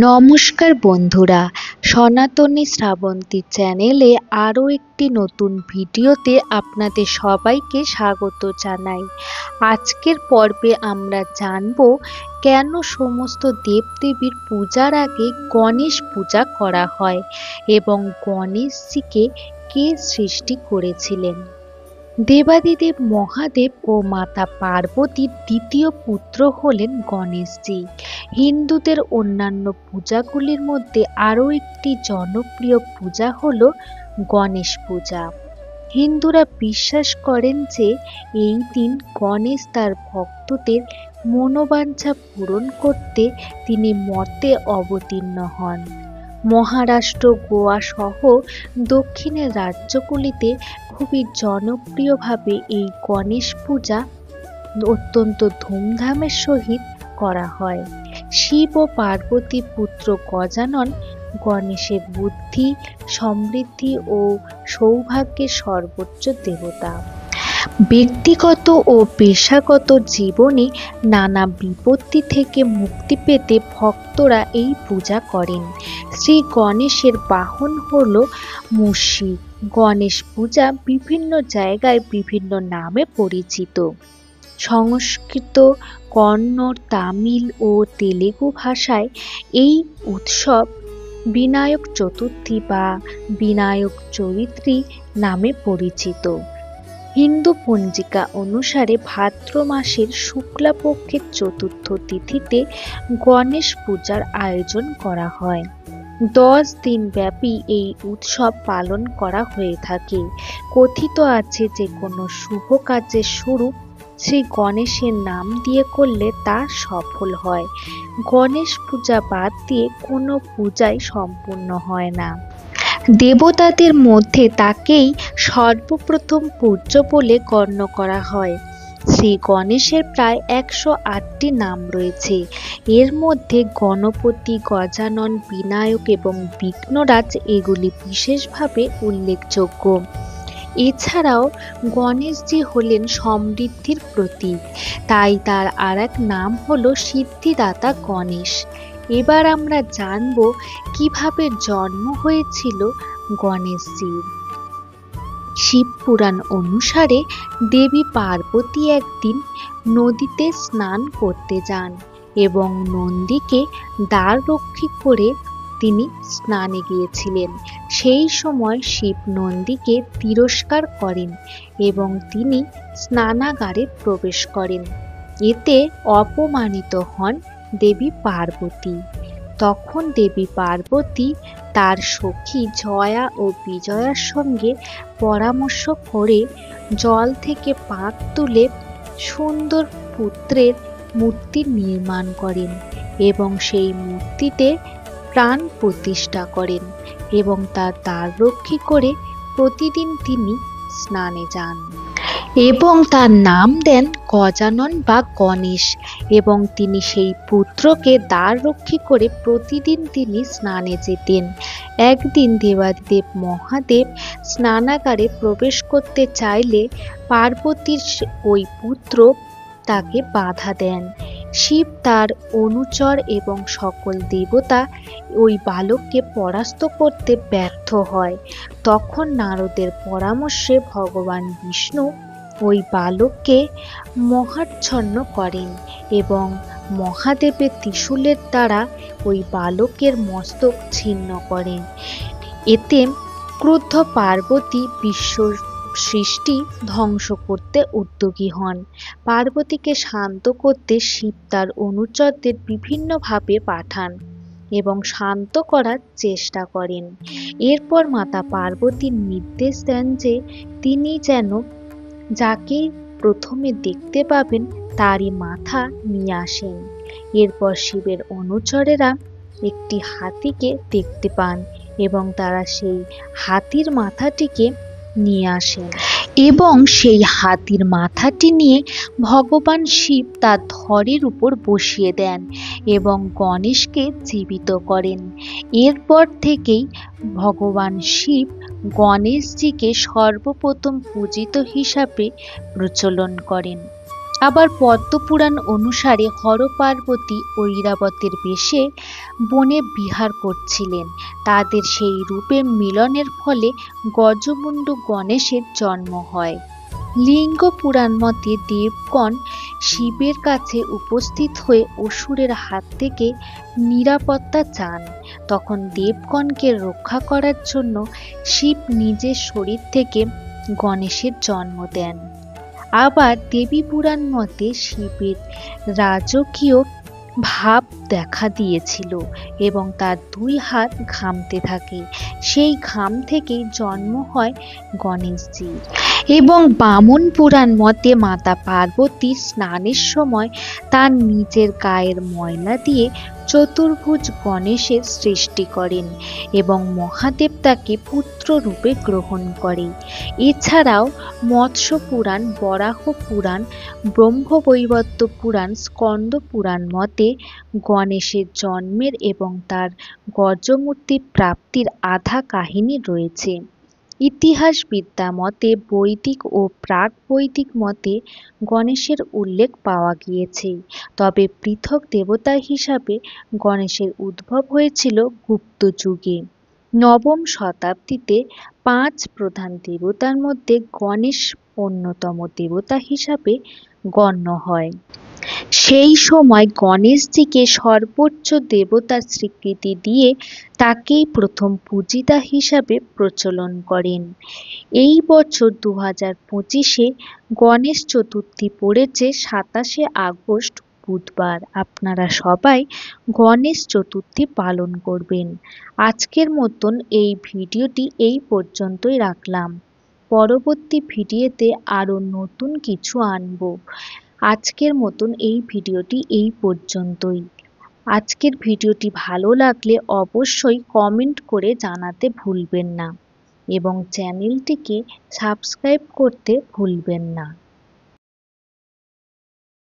নমস্কার বন্ধুরা, সনাতনী শ্রাবন্তী চ্যানেলে আরও একটি নতুন ভিডিওতে আপনাদের সবাইকে স্বাগত জানাই। আজকের পর্বে আমরা জানব কেন সমস্ত দেবদেবীর পূজার আগে গণেশ পূজা করা হয় এবং গণেশজিকে কে সৃষ্টি করেছিলেন। দেবাদিদেব মহাদেব ও মাতা পার্বতীর দ্বিতীয় পুত্র হলেন গণেশজি। হিন্দুদের অন্যান্য পূজাগুলির মধ্যে আরও একটি জনপ্রিয় পূজা হল গণেশ পূজা। হিন্দুরা বিশ্বাস করেন যে এই দিন গণেশ তার ভক্তদের মনোবাঞ্ছা পূরণ করতে তিনি মর্তে অবতীর্ণ হন। মহারাষ্ট্র, গোয়া সহ দক্ষিণের রাজ্যগুলিতে খুবই জনপ্রিয়ভাবে এই গণেশ পূজা অত্যন্ত ধুমধামের সহিত করা হয়। শিব ও পার্বতীর পুত্র গজানন গণেশের বুদ্ধি, সমৃদ্ধি ও সৌভাগ্যের সর্বোচ্চ দেবতা। ব্যক্তিগত ও পেশাগত জীবনে নানা বিপত্তি থেকে মুক্তি পেতে ভক্তরা এই পূজা করেন। শ্রী গণেশের বাহন হল মুষি। গণেশ পূজা বিভিন্ন জায়গায় বিভিন্ন নামে পরিচিত। সংস্কৃত, কন্নড়, তামিল ও তেলেগু ভাষায় এই উৎসব বিনায়ক চতুর্থী বা বিনায়ক চৌধুরী নামে পরিচিত। হিন্দু পঞ্জিকা অনুসারে ভাদ্র মাসের শুক্লাপক্ষের চতুর্থ তিথিতে গণেশ পূজার আয়োজন করা হয়। 10 দিন ব্যাপী এই উৎসব পালন করা হয়ে থাকে। কথিত আছে যে কোনো শুভ কাজের শুরু শ্রী গণেশের নাম দিয়ে করলে তা সফল হয়। গণেশ পূজা বাদ দিয়ে কোনো পূজাই সম্পূর্ণ হয় না। দেবতাদের মধ্যে তাকেই সর্বপ্রথম পূজ্য বলে গণ্য করা হয়। শ্রী গণেশের প্রায় 108টি নাম রয়েছে। এর মধ্যে গণপতি, গজানন, বিনায়ক এবং বিঘ্নরাজ এগুলি বিশেষভাবে উল্লেখযোগ্য। এছাড়াও গণেশজি হলেন সমৃদ্ধির প্রতীক, তাই তার আরেক নাম হলো সিদ্ধিদাতা গণেশ। এবার আমরা জানব কিভাবে জন্ম হয়েছিল গণেশজির। শিবপুরাণ অনুসারে দেবী পার্বতী একদিন নদীতে স্নান করতে যান এবং নন্দীকে দ্বাররক্ষী করে তিনি স্নানে গিয়েছিলেন। সেই সময় শিব নন্দীকে তিরস্কার করেন এবং তিনি স্নানাগারে প্রবেশ করেন। এতে অপমানিত হন দেবী পার্বতী। তখন দেবী পার্বতী তার সখী জয়া ও বিজয়ার সঙ্গে পরামর্শ করে জল থেকে পাত তুলে সুন্দর পুত্রের মূর্তি নির্মাণ করেন এবং সেই মূর্তিতে প্রাণ প্রতিষ্ঠা করেন এবং তার দ্বাররক্ষী করে প্রতিদিন তিনি স্নানে যান এবং তার নাম দেন গজানন বা গণেশ এবং তিনি সেই পুত্রকে দ্বাররক্ষী করে প্রতিদিন তিনি স্নানে যেতেন। একদিন দেবাদিদেব মহাদেব স্নানাগারে প্রবেশ করতে চাইলে পার্বতীর ওই পুত্র তাকে বাধা দেন। শিব, তার অনুচর এবং সকল দেবতা ওই বালককে পরাস্ত করতে ব্যর্থ হয়। তখন নারদের পরামর্শে ভগবান বিষ্ণু ওই বালককে মহাচ্ছন্ন করেন এবং মহাদেবের ত্রিশূলের দ্বারা ওই বালকের মস্তক ছিন্ন করেন। এতে ক্রুদ্ধ পার্বতী বিশ্ব সৃষ্টি ধ্বংস করতে উদ্যোগী হন। পার্বতীকে শান্ত করতে শিব তার অনুচরদের বিভিন্নভাবে পাঠান এবং শান্ত করার চেষ্টা করেন। এরপর মাতা পার্বতীর নির্দেশ দেন যে তিনি যেন যাকে প্রথমে দেখতে পাবেন তারই মাথা নিয়ে আসেন। এরপর শিবের অনুচরেরা একটি হাতিকে দেখতে পান এবং তারা সেই হাতির মাথাটিকে নিয়ে আসেন এবং সেই হাতির মাথাটি নিয়ে ভগবান শিব তার ধরের উপর বসিয়ে দেন এবং গণেশকে জীবিত করেন। এরপর থেকেই ভগবান শিব গণেশজিকে সর্বপ্রথম পূজিত হিসাবে প্রচলন করেন। আবার পদ্মপুরাণ অনুসারে হর পার্বতী ঐরাবতের বেশে বনে বিহার করছিলেন। তাদের সেই রূপে মিলনের ফলে গজমুণ্ডু গণেশের জন্ম হয়। লিঙ্গ পুরাণ মতে দেবগণ শিবের কাছে উপস্থিত হয়ে অসুরের হাত থেকে নিরাপত্তা চান। তখন দেবগণকে রক্ষা করার জন্য শিব নিজের শরীর থেকে গণেশের জন্ম দেন। আবার দেবী পুরাণ মতে শিবের রাজকীয় ভাব দেখা দিয়েছিল এবং তার দুই হাত ঘামতে থাকে। সেই ঘাম থেকেই জন্ম হয় গণেশজির। এবং বামন পুরাণ মতে মাতা পার্বতী স্নানের সময় তার নিজের গায়ের ময়লা দিয়ে চতুর্ভুজ গণেশের সৃষ্টি করেন এবং মহাদেব তাকে পুত্র রূপে গ্রহণ করে। এছাড়াও মৎস্য পুরাণ, বরাহ পুরাণ, ব্রহ্মবৈবর্ত পুরাণ, স্কন্দ পুরাণ মতে গণেশের জন্মের এবং তার গজমূর্তি প্রাপ্তির আধা কাহিনী রয়েছে। ইতিহাসবিদ্যা মতে বৈদিক ও প্রাক বৈদিক মতে গণেশের উল্লেখ পাওয়া গিয়েছে। তবে পৃথক দেবতা হিসাবে গণেশের উদ্ভব হয়েছিল গুপ্ত যুগে। নবম শতাব্দীতে 5 প্রধান দেবতার মধ্যে গণেশ অন্যতম দেবতা হিসাবে গণ্য হয়। সেই সময় গণেশজিকে সর্বোচ্চ দেবতার স্বীকৃতি দিয়ে তাকেই প্রথম পূজিতা হিসাবে প্রচলন করেন। এই বছর 2025-এ গণেশ চতুর্থী পড়েছে 27শে আগস্ট বুধবার। আপনারা সবাই গণেশ চতুর্থী পালন করবেন। আজকের মতন এই ভিডিওটি এই পর্যন্তই রাখলাম। পরবর্তী ভিডিওতে আরো নতুন কিছু আনবো। আজকের মতন এই ভিডিওটি এই পর্যন্তই। আজকের ভিডিওটি ভালো লাগলে অবশ্যই কমেন্ট করে জানাতে ভুলবেন না এবং চ্যানেলটিকে সাবস্ক্রাইব করতে ভুলবেন না।